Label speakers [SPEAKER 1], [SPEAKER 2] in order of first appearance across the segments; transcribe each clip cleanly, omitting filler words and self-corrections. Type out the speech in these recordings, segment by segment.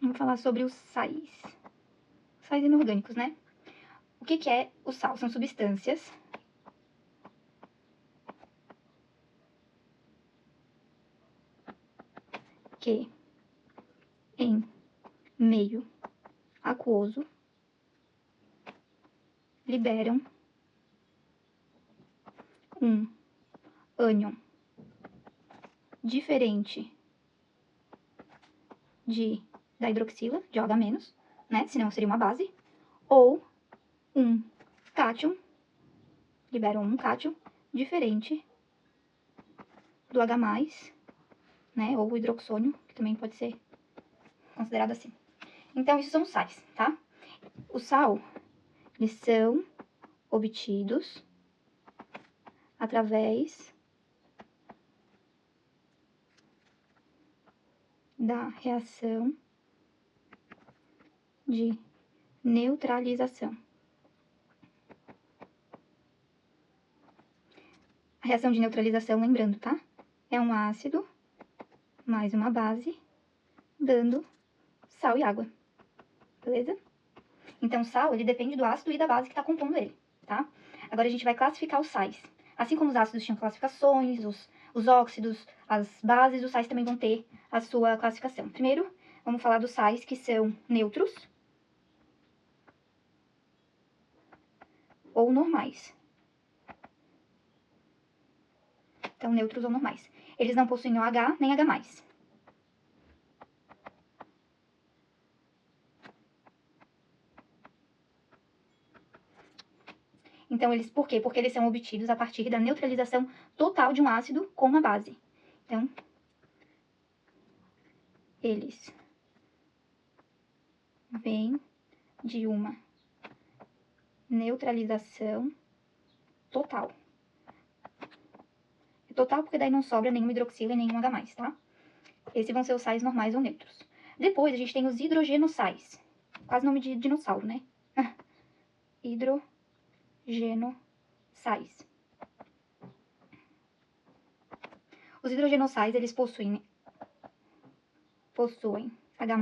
[SPEAKER 1] Vamos falar sobre os sais. Sais inorgânicos, né? O que é o sal? São substâncias que, em meio aquoso, liberam um ânion diferente da hidroxila, de OH-, né? Senão seria uma base. Ou um cátion, liberam um cátion diferente do H+, né? Ou o hidroxônio, que também pode ser considerado assim. Então, isso são os sais, tá? O sal, eles são obtidos através da reação de neutralização. A reação de neutralização, lembrando, tá? É um ácido mais uma base, dando sal e água, beleza? Então, o sal, ele depende do ácido e da base que tá compondo ele, tá? Agora, a gente vai classificar os sais. Assim como os ácidos tinham classificações, os óxidos, as bases, os sais também vão ter a sua classificação. Primeiro, vamos falar dos sais que são neutros ou normais. Então, neutros ou normais. Eles não possuem OH nem H+. Então, por quê? Porque eles são obtidos a partir da neutralização total de um ácido com uma base. Então, eles vêm de uma neutralização total. Total porque daí não sobra nenhuma hidroxila e nenhum H+, tá? Esses vão ser os sais normais ou neutros. Depois, a gente tem os hidrogenossais. Quase nome de dinossauro, né? Hidrogenossais. Os hidrogenossais, eles possuem H+,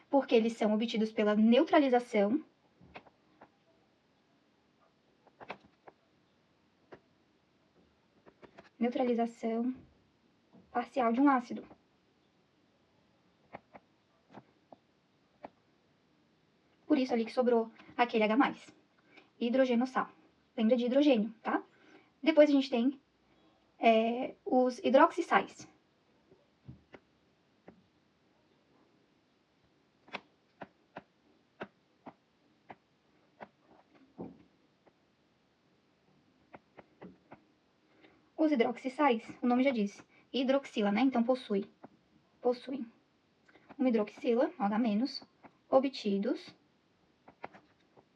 [SPEAKER 1] porque eles são obtidos pela neutralização parcial de um ácido. Por isso ali que sobrou aquele H+. Hidrogenossal. Lembra de hidrogênio, tá? Depois a gente tem os hidroxissais. Os hidroxissais, o nome já diz, hidroxila, né? Então possuem uma hidroxila, OH-, obtidos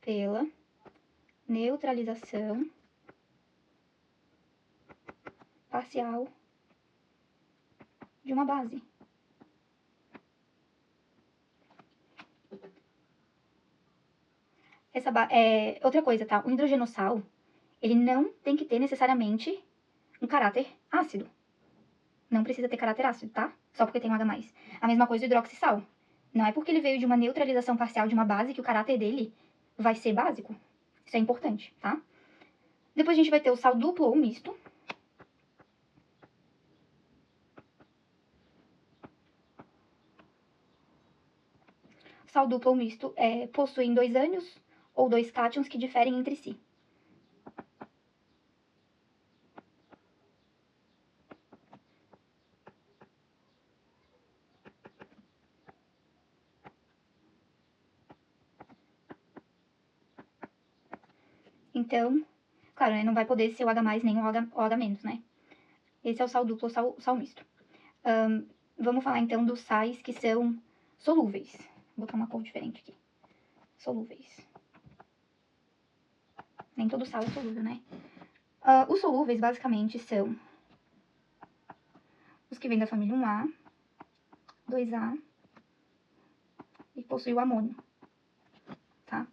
[SPEAKER 1] pela neutralização parcial de uma base. Outra coisa, tá? O hidrogenossal, ele não tem que ter necessariamente um caráter ácido. Não precisa ter caráter ácido, tá? Só porque tem um H+. A mesma coisa do hidroxissal. Não é porque ele veio de uma neutralização parcial de uma base que o caráter dele vai ser básico. Isso é importante, tá? Depois a gente vai ter o sal duplo ou misto. Sal duplo ou misto possuem dois ânions ou dois cátions que diferem entre si. Então, claro, né, não vai poder ser o H+, nem o OH-, né? Esse é o sal duplo ou sal misto. Vamos falar então dos sais que são solúveis. Vou botar uma cor diferente aqui. Solúveis. Nem todo sal é solúvel, né? Os solúveis, basicamente, são os que vêm da família 1A, 2A e possuem o amônio, tá?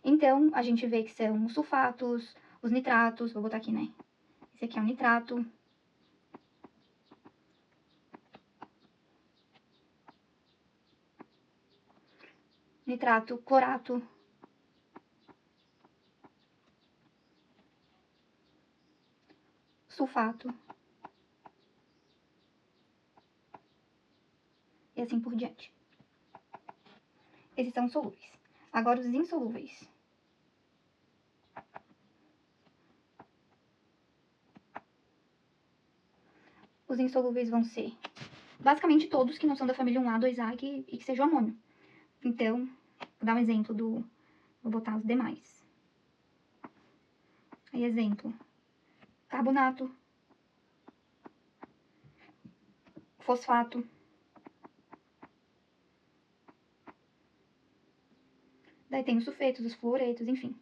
[SPEAKER 1] Então, a gente vê que são os sulfatos, os nitratos, vou botar aqui, né? Esse aqui é o nitrato. nitrato, clorato, sulfato, e assim por diante. Esses são os solúveis. Agora, os insolúveis. Os insolúveis vão ser, basicamente, todos que não são da família 1A, 2A e que sejam amônio. Então, vou dar um exemplo do... Vou botar os demais. Aí, exemplo. Carbonato. Fosfato. Daí tem os sulfetos, os fluoretos, enfim.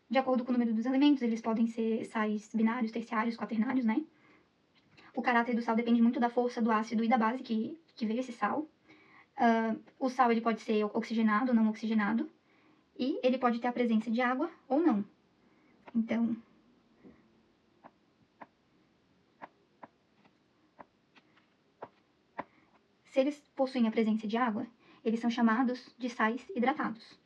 [SPEAKER 1] De acordo com o número dos elementos, eles podem ser sais binários, terciários, quaternários, né? O caráter do sal depende muito da força do ácido e da base que veio esse sal. O sal ele pode ser oxigenado ou não oxigenado. E ele pode ter a presença de água ou não. Então, se eles possuem a presença de água, eles são chamados de sais hidratados.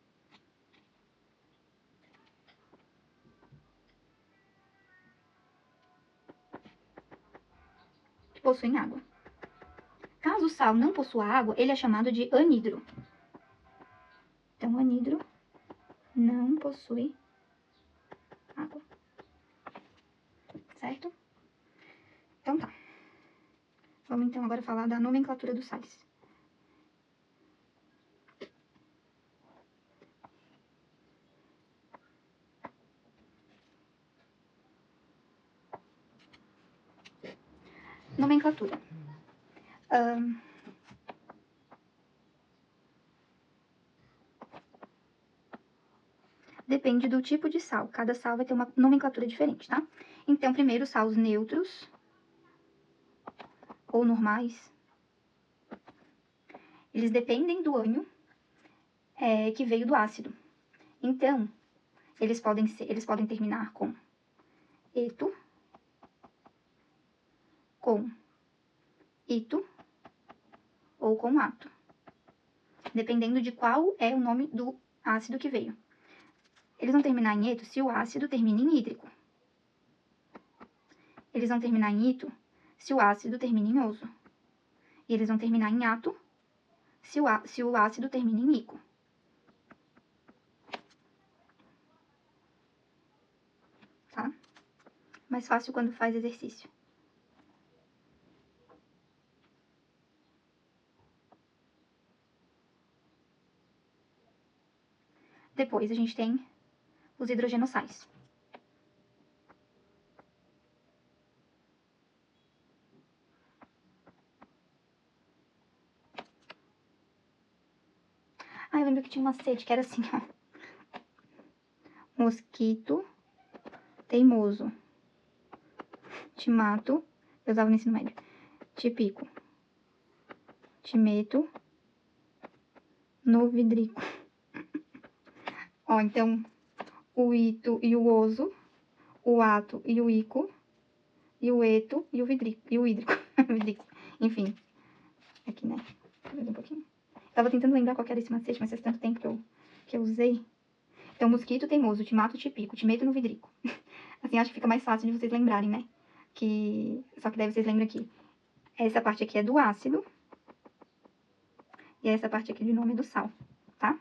[SPEAKER 1] Que possuem água. Caso o sal não possua água, ele é chamado de anidro. Então, anidro não possui água. Certo? Então tá. Vamos então agora falar da nomenclatura dos sais. Nomenclatura. Depende do tipo de sal. Cada sal vai ter uma nomenclatura diferente, tá? Então, primeiro, salos neutros ou normais. Eles dependem do ânion que veio do ácido. Então, eles podem terminar com eto, com ito ou com ato, dependendo de qual é o nome do ácido que veio. Eles vão terminar em eto se o ácido termina em hídrico. Eles vão terminar em ito se o ácido termina em oso. E eles vão terminar em ato se o ácido termina em ico. Tá? Mais fácil quando faz exercício. Depois, a gente tem os hidrogenossais. Ah, eu lembro que tinha um macete que era assim, ó. Mosquito, teimoso. Te mato, eu usava no ensino médio. Te pico. Te meto no vidrico. Ó, então, o ito e o oso, o ato e o ico, e o eto e o vidrico, e o hídrico. Vidrico. Enfim, aqui, né? Um pouquinho. Tava tentando lembrar qual que era esse macete, mas faz tanto tempo que eu usei. Então, mosquito, teimoso, te mato, te pico, te meto no vidrico. Assim, acho que fica mais fácil de vocês lembrarem, né? Só que daí vocês lembram que essa parte aqui é do ácido. E essa parte aqui de nome é do sal, tá?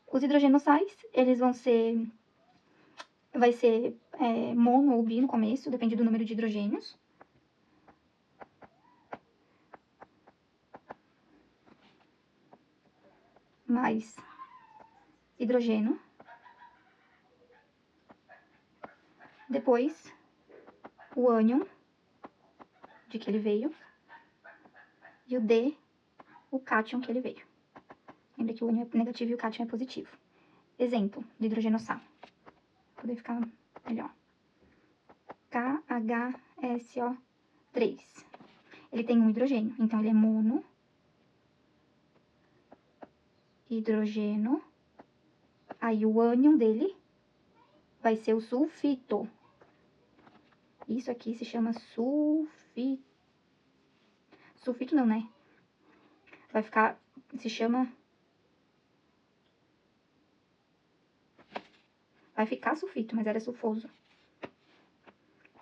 [SPEAKER 1] Os hidrogenossais, eles vão ser... Vai ser mono ou bi no começo, depende do número de hidrogênios. Mais hidrogênio. Depois, o ânion, de que ele veio. E o D, o cátion que ele veio. Lembra que o ânion é negativo e o cátion é positivo. Exemplo de hidrogenossal. Pra poder ficar melhor. KHSO3. Ele tem um hidrogênio, então ele é mono. Hidrogênio. Aí o ânion dele vai ser o sulfito. Isso aqui se chama sulfito. Sulfito não, né? Vai ficar... Se chama Vai ficar sulfito, mas era sulfoso.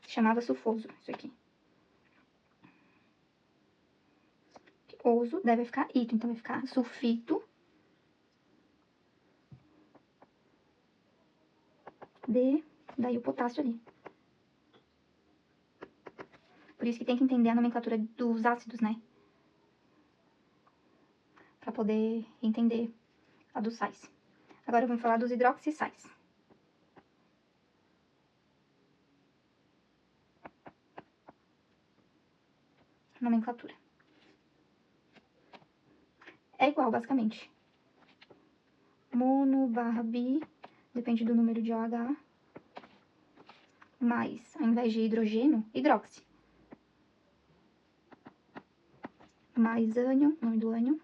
[SPEAKER 1] Se chamava sulfoso, isso aqui. Oso, daí vai ficar ito, então vai ficar sulfito de, daí o potássio ali. Por isso que tem que entender a nomenclatura dos ácidos, né? Pra poder entender a dos sais. Agora vamos falar dos hidroxissais. Nomenclatura. É igual, basicamente. Mono barra bi, depende do número de OH, mais, ao invés de hidrogênio, hidróxi. Mais ânion, nome do ânion,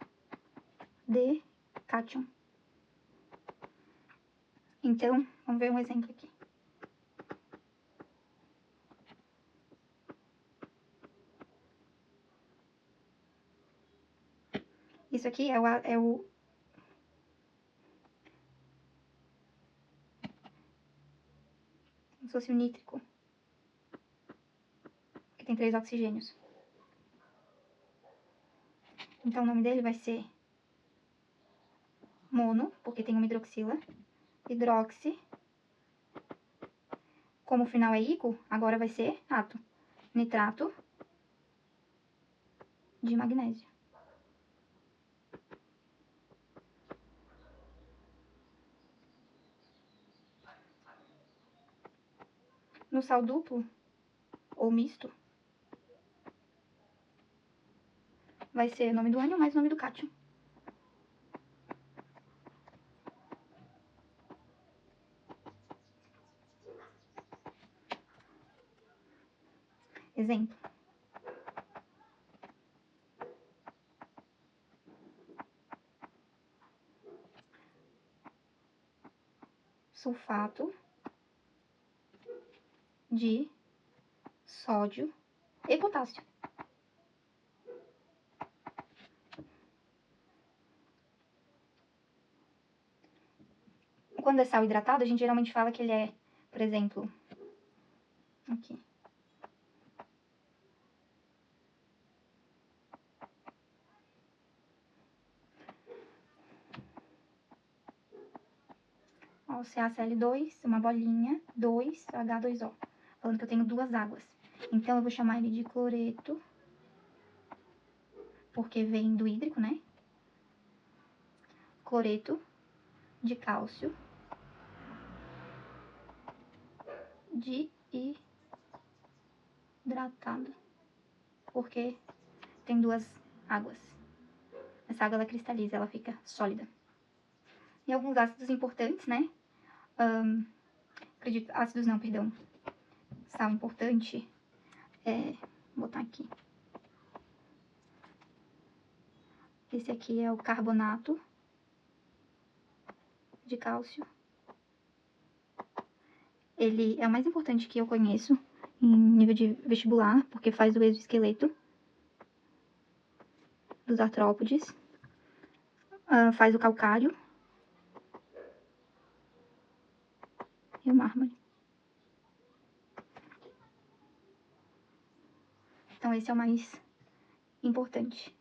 [SPEAKER 1] de cátion. Então, vamos ver um exemplo aqui. Isso aqui é o como se fosse o nítrico, que tem 3 oxigênios. Então, o nome dele vai ser mono, porque tem uma hidroxila, hidroxi, como o final é ico, agora vai ser ato, nitrato de magnésio. No sal duplo, ou misto, vai ser o nome do ânion mais o nome do cátion. Exemplo. Sulfato de sódio e potássio. Quando é sal hidratado, a gente geralmente fala que ele é, por exemplo, aqui. Ó, CaCl2, uma bolinha, 2H2O. Falando que eu tenho 2 águas. Então, eu vou chamar ele de cloreto, porque vem do hídrico, né? Cloreto de cálcio de hidratado, porque tem 2 águas. Essa água, ela cristaliza, ela fica sólida. E alguns ácidos importantes, né? Acredito, ácidos não, perdão. Sal importante vou botar aqui. Esse aqui é o carbonato de cálcio. Ele é o mais importante que eu conheço em nível de vestibular, porque faz o exoesqueleto dos artrópodes, faz o calcário e o mármore. Então, esse é o mais importante.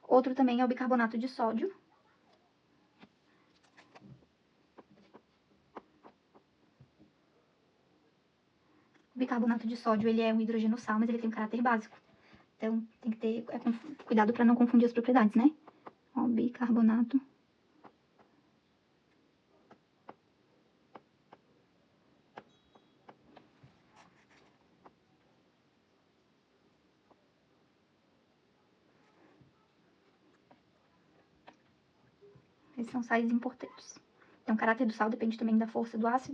[SPEAKER 1] Outro também é o bicarbonato de sódio. O bicarbonato de sódio, ele é um hidrogeno sal, mas ele tem um caráter básico. Então, tem que ter cuidado para não confundir as propriedades, né? Ó, bicarbonato. Esses são sais importantes. Então, o caráter do sal depende também da força do ácido.